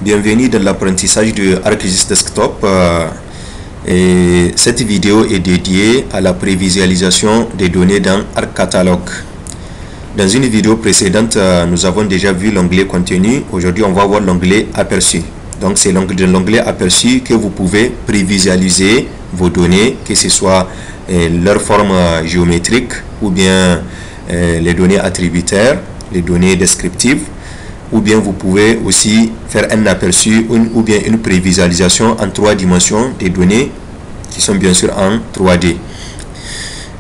Bienvenue dans l'apprentissage de ArcGIS Desktop. Et cette vidéo est dédiée à la prévisualisation des données dans ArcCatalog. Dans une vidéo précédente, nous avons déjà vu l'onglet contenu. Aujourd'hui, on va voir l'onglet aperçu. Donc, c'est dans l'onglet aperçu que vous pouvez prévisualiser vos données, que ce soit leur forme géométrique ou bien les données attributaires, les données descriptives, ou bien vous pouvez aussi faire un aperçu ou bien une prévisualisation en 3 dimensions des données qui sont bien sûr en 3D.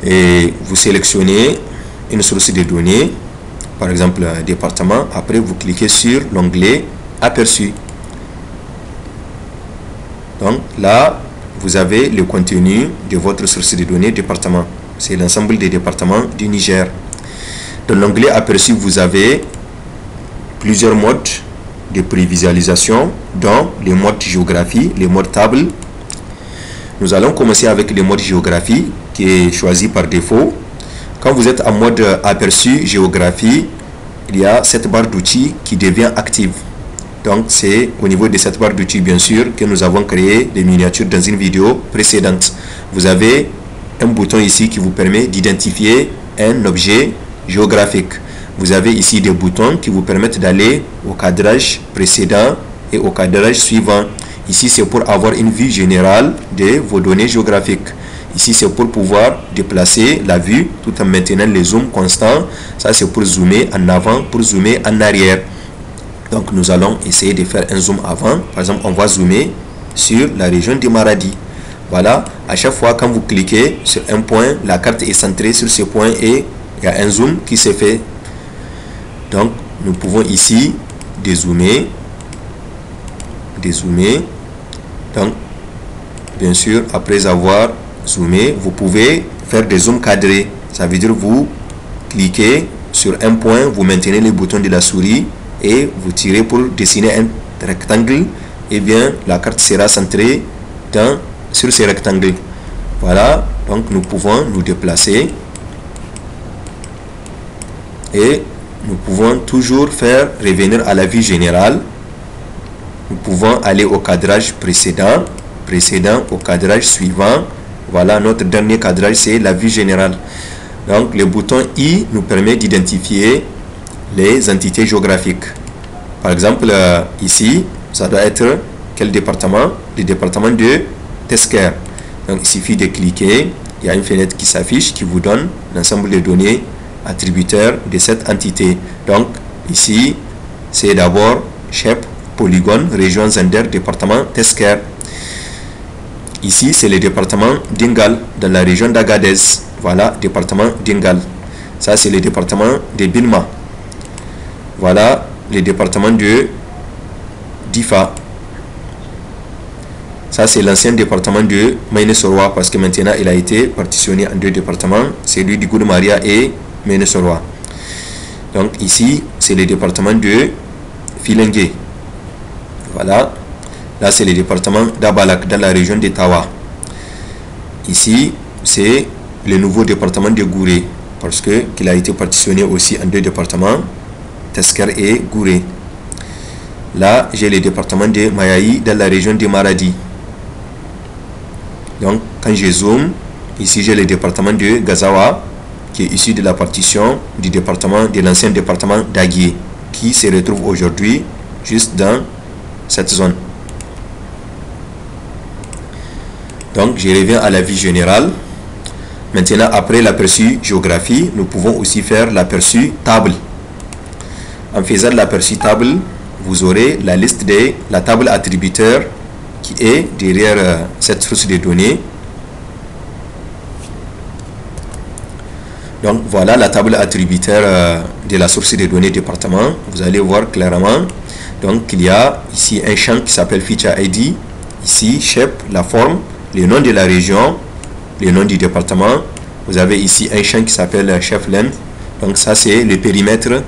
Et vous sélectionnez une source de données, par exemple département. Après, vous cliquez sur l'onglet aperçu. Donc là, vous avez le contenu de votre source de données département. C'est l'ensemble des départements du Niger. Dans l'onglet aperçu, vous avez plusieurs modes de prévisualisation, dont les modes géographie, les modes table. Nous allons commencer avec le mode géographie qui est choisi par défaut. Quand vous êtes en mode aperçu géographie, il y a cette barre d'outils qui devient active. Donc c'est au niveau de cette barre d'outils bien sûr que nous avons créé des miniatures dans une vidéo précédente. Vous avez un bouton ici qui vous permet d'identifier un objet géographique. Vous avez ici des boutons qui vous permettent d'aller au cadrage précédent et au cadrage suivant. Ici, c'est pour avoir une vue générale de vos données géographiques. Ici, c'est pour pouvoir déplacer la vue tout en maintenant les zooms constants. Ça, c'est pour zoomer en avant, pour zoomer en arrière. Donc, nous allons essayer de faire un zoom avant. Par exemple, on va zoomer sur la région de Maradi. Voilà, à chaque fois quand vous cliquez sur un point, la carte est centrée sur ce point et il y a un zoom qui se fait. Donc, nous pouvons ici dézoomer. Donc, bien sûr, après avoir zoomé, vous pouvez faire des zooms cadrés. Ça veut dire vous cliquez sur un point, vous maintenez le bouton de la souris et vous tirez pour dessiner un rectangle. Et bien, la carte sera centrée sur ce rectangle. Voilà, donc nous pouvons nous déplacer et nous pouvons toujours faire revenir à la vue générale. Nous pouvons aller au cadrage précédent au cadrage suivant. Voilà, notre dernier cadrage, c'est la vue générale. Donc, le bouton I nous permet d'identifier les entités géographiques. Par exemple, ici, ça doit être quel département? Le département de Tesker. Donc, il suffit de cliquer. Il y a une fenêtre qui s'affiche qui vous donne l'ensemble des données attributaires de cette entité. Donc ici c'est d'abord chef, polygone, région Zender, département Tesker. Ici c'est le département d'Ingal dans la région d'Agadez. Voilà, département d'Ingal. Ça c'est le département de Bilma. Voilà le département de Difa. Ça c'est l'ancien département de Mainesoroa parce que maintenant il a été partitionné en 2 départements, celui du Goudou-Maria et Mainesoroa. Donc ici c'est le département de Filengue. Voilà, là c'est le département d'Abalak dans la région de Tawa. Ici c'est le nouveau département de Gouré parce que qu'il a été partitionné aussi en 2 départements, Tesker et Gouré. Là j'ai le département de Mayaï dans la région de Maradi. Donc quand je zoome, ici j'ai le département de Gazawa qui est issu de la partition du département de l'ancien département d'Aguié qui se retrouve aujourd'hui juste dans cette zone. Donc je reviens à la vue générale. Maintenant, après l'aperçu géographie, nous pouvons aussi faire l'aperçu table. En faisant l'aperçu table, vous aurez la liste de la table attributeur qui est derrière cette source de données. Donc voilà la table attributaire de la source de données département. Vous allez voir clairement. Donc il y a ici un champ qui s'appelle Feature ID. Ici chef, la forme, le nom de la région, le nom du département. Vous avez ici un champ qui s'appelle chef length. Donc ça c'est le périmètre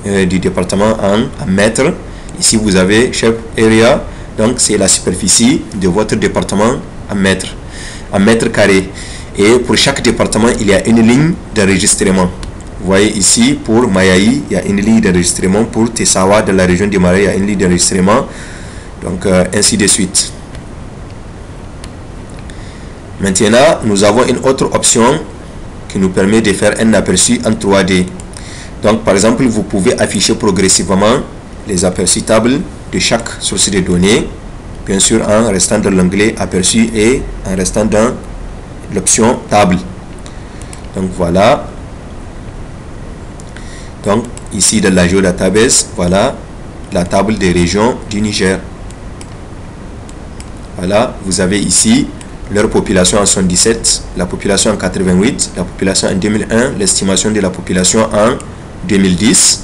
du département en mètres. Ici vous avez chef area. Donc c'est la superficie de votre département en mètres carrés. Et pour chaque département, il y a une ligne d'enregistrement. Vous voyez ici, pour Mayaï, il y a une ligne d'enregistrement. Pour Tessawa, dans la région de Mayaï, il y a une ligne d'enregistrement. Donc ainsi de suite. Maintenant, nous avons une autre option qui nous permet de faire un aperçu en 3D. Donc par exemple, vous pouvez afficher progressivement les aperçus tables de chaque source de données, bien sûr en restant dans l'onglet aperçu et en restant dans l'option table. Donc voilà. Donc ici dans la géodatabase, voilà la table des régions du Niger. Voilà, vous avez ici leur population en 77, la population en 88, la population en 2001, l'estimation de la population en 2010.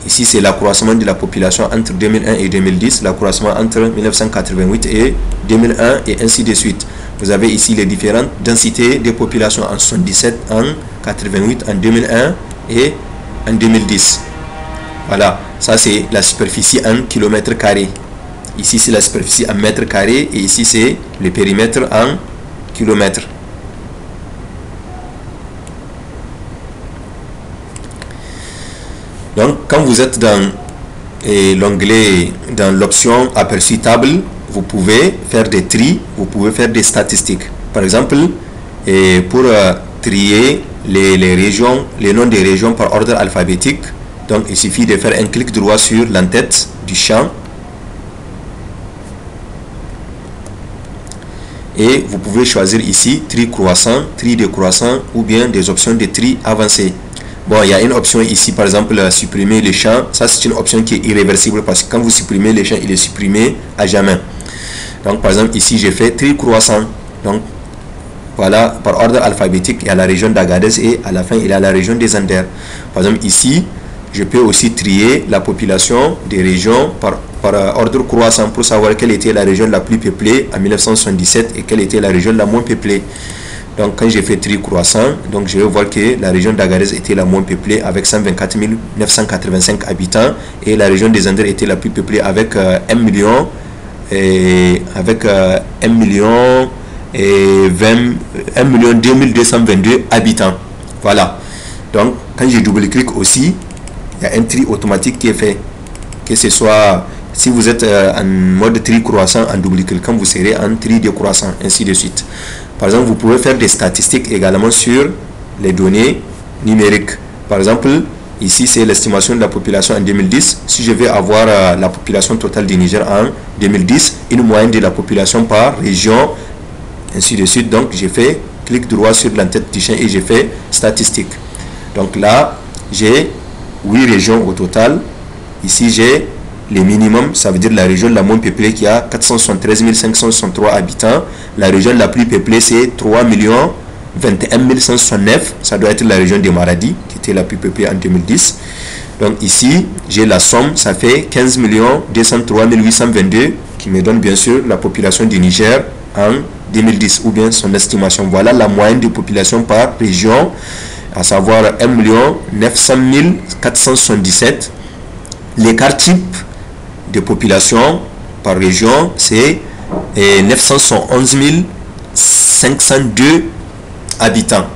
Ici, c'est l'accroissement de la population entre 2001 et 2010, l'accroissement entre 1988 et 2001 et ainsi de suite. Vous avez ici les différentes densités des populations en 77, en 88, en 2001 et en 2010. Voilà, ça c'est la superficie en kilomètres carrés. Ici, c'est la superficie en mètres carrés et ici, c'est le périmètre en kilomètres. Donc, quand vous êtes dans l'onglet, dans l'option aperçu table, vous pouvez faire des tris, vous pouvez faire des statistiques. Par exemple, pour trier les régions, les noms des régions par ordre alphabétique, donc il suffit de faire un clic droit sur l'entête du champ. Et vous pouvez choisir ici tri croissant, tri décroissant ou bien des options de tri avancé. Bon, il y a une option ici, par exemple, supprimer les champs. Ça, c'est une option qui est irréversible parce que quand vous supprimez les champs, il est supprimé à jamais. Donc, par exemple, ici, j'ai fait tri croissant. Donc, voilà, par ordre alphabétique, il y a la région d'Agadez et à la fin, il y a la région des Anders. Par exemple, ici, je peux aussi trier la population des régions par ordre croissant pour savoir quelle était la région la plus peuplée en 1977 et quelle était la région la moins peuplée. Donc quand j'ai fait tri croissant, donc je vais voir que la région d'Agadez était la moins peuplée avec 124 985 habitants et la région des Anders était la plus peuplée avec 1 million et avec 1 million 2222 habitants. Voilà. Donc quand je double-clique aussi, il y a un tri automatique qui est fait. Que ce soit si vous êtes en mode tri croissant, en double-cliquant, vous serez en tri décroissant, ainsi de suite. Par exemple, vous pouvez faire des statistiques également sur les données numériques. Par exemple, ici, c'est l'estimation de la population en 2010. Si je vais avoir la population totale du Niger en 2010, une moyenne de la population par région, ainsi de suite. Donc, j'ai fait clic droit sur l'entête du champ et j'ai fait statistique. Donc là, j'ai 8 régions au total. Ici, j'ai les minimums, ça veut dire la région la moins peuplée qui a 473 563 habitants. La région la plus peuplée, c'est 3 21 169. Ça doit être la région des Maradi, qui était la plus peuplée en 2010. Donc ici, j'ai la somme, ça fait 15 203 822, qui me donne bien sûr la population du Niger en 2010, ou bien son estimation. Voilà la moyenne de population par région, à savoir 1 900 477. L'écart type de population par région, c'est 911 502 habitants.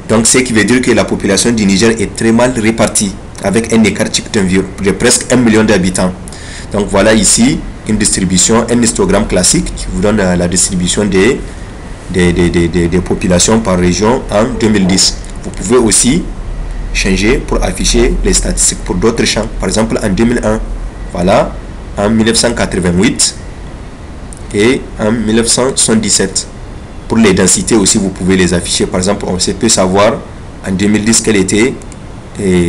Donc, ce qui veut dire que la population du Niger est très mal répartie, avec un écart type de presque 1 million d'habitants. Donc, voilà ici une distribution, un histogramme classique qui vous donne la distribution des populations par région en 2010. Vous pouvez aussi changer pour afficher les statistiques pour d'autres champs. Par exemple, en 2001, voilà, en 1988 et en 1977. Pour les densités aussi, vous pouvez les afficher. Par exemple, on peut savoir en 2010 quelle était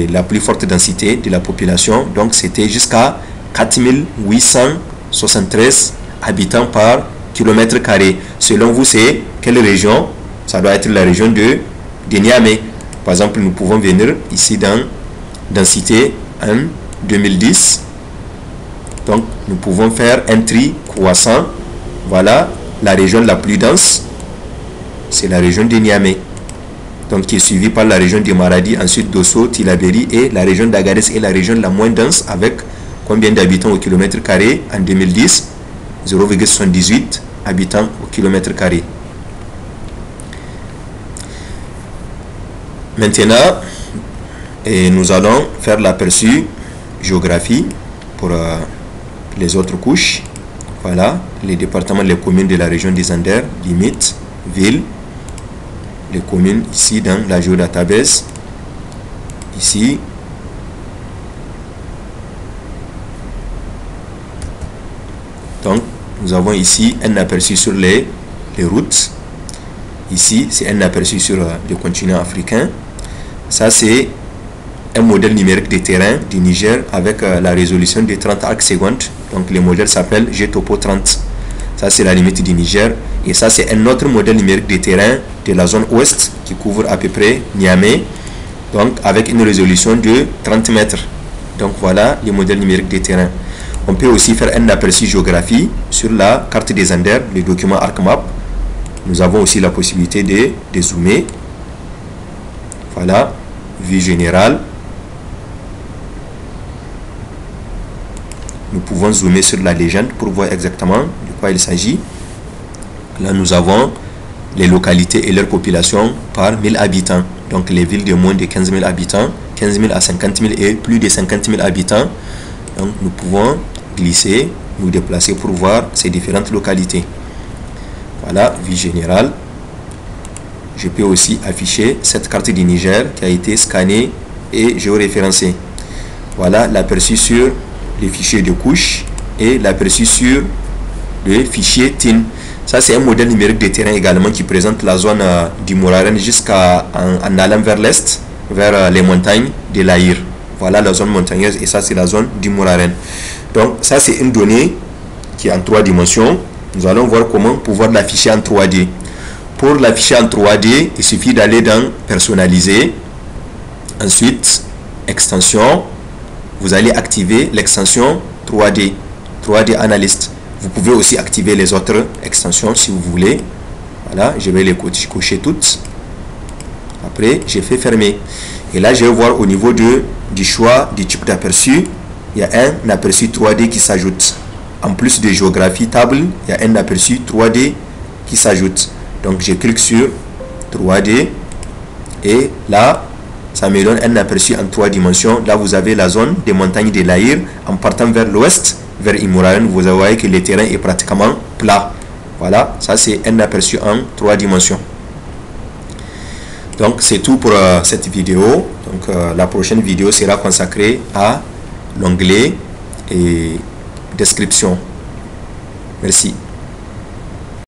la plus forte densité de la population. Donc, c'était jusqu'à 4873 habitants par kilomètre carré. Selon vous, c'est quelle région? Ça doit être la région de Niamey. Par exemple, nous pouvons venir ici dans densité en 2010. Donc, nous pouvons faire un tri croissant. Voilà, la région la plus dense, c'est la région de Niamey. Donc, qui est suivie par la région de Maradi, ensuite Dosso, Tillabéri, et la région d'Agadez est la région la moins dense avec combien d'habitants au kilomètre carré en 2010? 0,78 habitants au kilomètre carré. Maintenant, nous allons faire l'aperçu géographie pour les autres couches. Voilà, les départements, les communes de la région des Anders, limites, villes, les communes ici dans la géodatabase, ici. Donc, nous avons ici un aperçu sur les routes. Ici, c'est un aperçu sur le continent africain. Ça, c'est un modèle numérique des terrains du Niger avec la résolution de 30 arcs secondes. Donc, le modèle s'appelle GTOPO 30. Ça, c'est la limite du Niger. Et ça, c'est un autre modèle numérique des terrains de la zone ouest qui couvre à peu près Niamey. Donc, avec une résolution de 30 mètres. Donc, voilà les modèles numériques des terrains. On peut aussi faire un aperçu géographie sur la carte des Anders, le document ArcMap. Nous avons aussi la possibilité de zoomer. Voilà, vue générale. Nous pouvons zoomer sur la légende pour voir exactement de quoi il s'agit. Là, nous avons les localités et leur population par 1000 habitants. Donc, les villes de moins de 15 000 habitants, 15 000 à 50 000 et plus de 50 000 habitants. Donc, nous pouvons glisser, nous déplacer pour voir ces différentes localités. Voilà, vue générale. Je peux aussi afficher cette carte du Niger qui a été scannée et géoréférencée. Voilà l'aperçu sur les fichiers de couche et l'aperçu sur le fichier TIN. Ça, c'est un modèle numérique de terrain également qui présente la zone du Mouraren jusqu'en allant vers l'est, vers les montagnes de l'Aïr. Voilà la zone montagneuse et ça, c'est la zone du Mouraren. Donc, ça, c'est une donnée qui est en 3 dimensions. Nous allons voir comment pouvoir l'afficher en 3D. Pour l'afficher en 3D, il suffit d'aller dans personnaliser. Ensuite, extension. Vous allez activer l'extension 3D, 3D Analyst. Vous pouvez aussi activer les autres extensions si vous voulez. Voilà, je vais les cocher toutes. Après, j'ai fait fermer. Et là, je vais voir au niveau du choix du type d'aperçu, il y a un aperçu 3D qui s'ajoute. En plus de géographie table, il y a un aperçu 3D qui s'ajoute. Donc, je clique sur 3D et là, ça me donne un aperçu en 3 dimensions. Là, vous avez la zone des montagnes de l'Aïr. En partant vers l'ouest, vers Imouraren, vous voyez que le terrain est pratiquement plat. Voilà, ça c'est un aperçu en 3 dimensions. Donc, c'est tout pour cette vidéo. Donc, la prochaine vidéo sera consacrée à l'onglet et description. Merci.